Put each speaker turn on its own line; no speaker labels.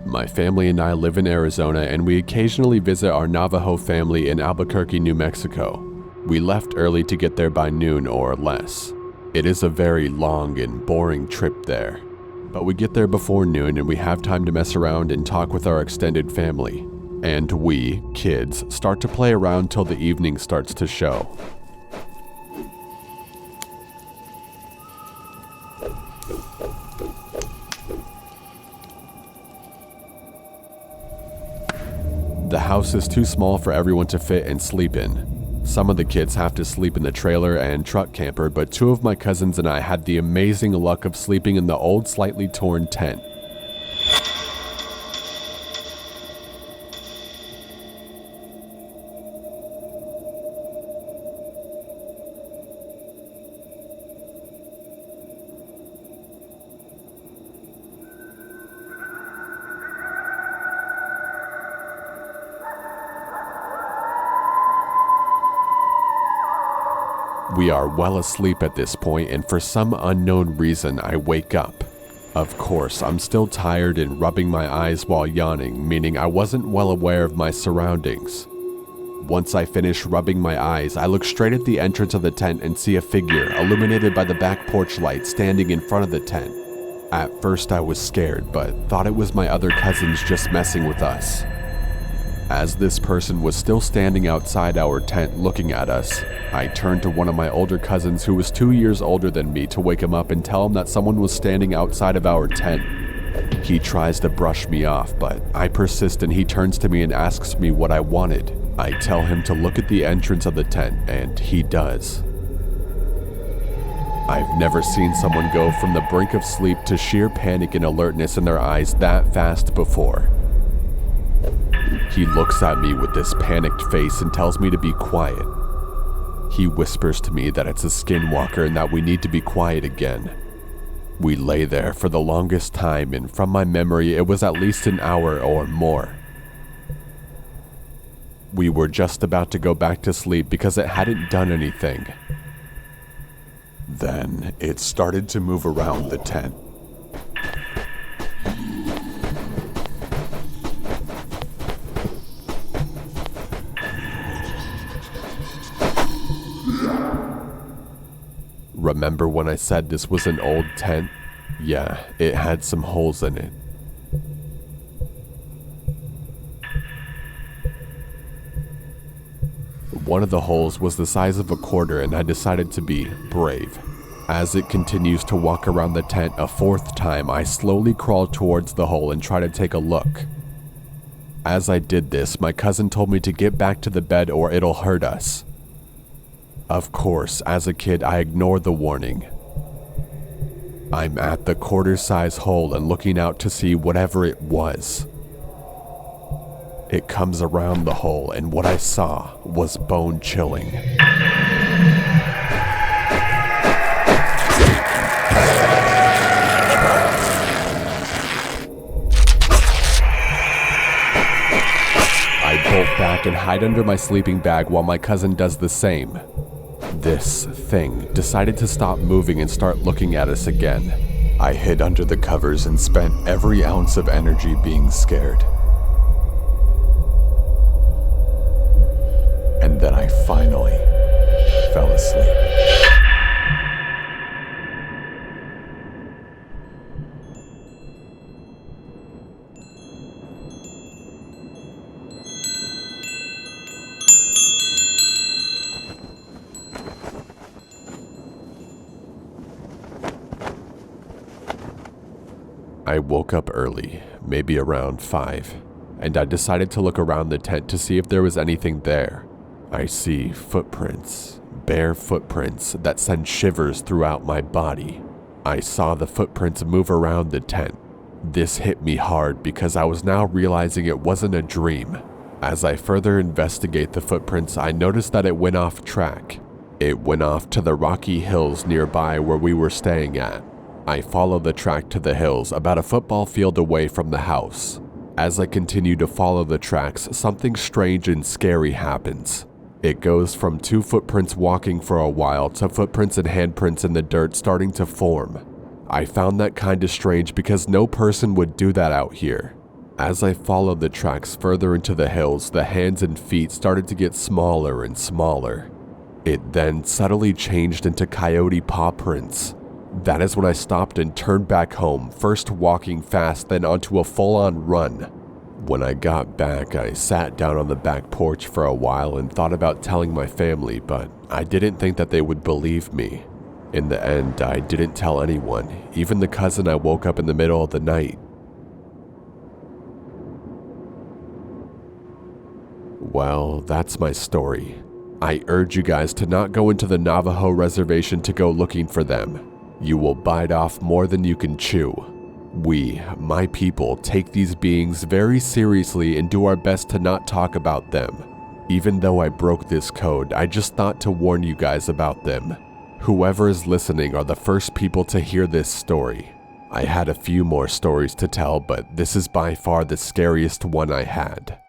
My family and I live in Arizona, and we occasionally visit our Navajo family in Albuquerque, New Mexico. We left early to get there by noon or less. It is a very long and boring trip there, but we get there before noon and we have time to mess around and talk with our extended family. And we, kids, start to play around till the evening starts to show. The house is too small for everyone to fit and sleep in. Some of the kids have to sleep in the trailer and truck camper, but 2 of my cousins and I had the amazing luck of sleeping in the old, slightly torn tent. We are well asleep at this point, and for some unknown reason, I wake up. Of course, I'm still tired and rubbing my eyes while yawning, meaning I wasn't well aware of my surroundings. Once I finish rubbing my eyes, I look straight at the entrance of the tent and see a figure illuminated by the back porch light standing in front of the tent. At first I was scared, but thought it was my other cousins just messing with us. As this person was still standing outside our tent looking at us, I turned to one of my older cousins who was 2 years older than me to wake him up and tell him that someone was standing outside of our tent. He tries to brush me off, but I persist and he turns to me and asks me what I wanted. I tell him to look at the entrance of the tent, and he does. I've never seen someone go from the brink of sleep to sheer panic and alertness in their eyes that fast before. He looks at me with this panicked face and tells me to be quiet. He whispers to me that it's a Skinwalker and that we need to be quiet again. We lay there for the longest time, and from my memory it was at least an hour or more. We were just about to go back to sleep because it hadn't done anything. Then it started to move around the tent. Remember when I said this was an old tent? Yeah, it had some holes in it. One of the holes was the size of a quarter, and I decided to be brave. As it continues to walk around the tent a 4th time, I slowly crawl towards the hole and try to take a look. As I did this, my cousin told me to get back to the bed or it'll hurt us. Of course, as a kid, I ignored the warning. I'm at the quarter-size hole and looking out to see whatever it was. It comes around the hole, and what I saw was bone-chilling. I bolt back and hide under my sleeping bag while my cousin does the same. This thing decided to stop moving and start looking at us again. I hid under the covers and spent every ounce of energy being scared. And then I finally fell asleep. I woke up early, maybe around 5, and I decided to look around the tent to see if there was anything there. I see footprints, bare footprints that send shivers throughout my body. I saw the footprints move around the tent. This hit me hard because I was now realizing it wasn't a dream. As I further investigate the footprints, I noticed that it went off track. It went off to the rocky hills nearby where we were staying at. I follow the track to the hills, about a football field away from the house. As I continue to follow the tracks, something strange and scary happens. It goes from 2 footprints walking for a while to footprints and handprints in the dirt starting to form. I found that kinda strange because no person would do that out here. As I followed the tracks further into the hills, the hands and feet started to get smaller and smaller. It then subtly changed into coyote paw prints. That is when I stopped and turned back home, first walking fast, then onto a full-on run. When I got back, I sat down on the back porch for a while and thought about telling my family, but I didn't think that they would believe me. In the end, I didn't tell anyone, even the cousin I woke up in the middle of the night. Well, that's my story. I urge you guys to not go into the Navajo reservation to go looking for them. You will bite off more than you can chew. We, my people, take these beings very seriously and do our best to not talk about them. Even though I broke this code, I just thought to warn you guys about them. Whoever is listening are the first people to hear this story. I had a few more stories to tell, but this is by far the scariest one I had.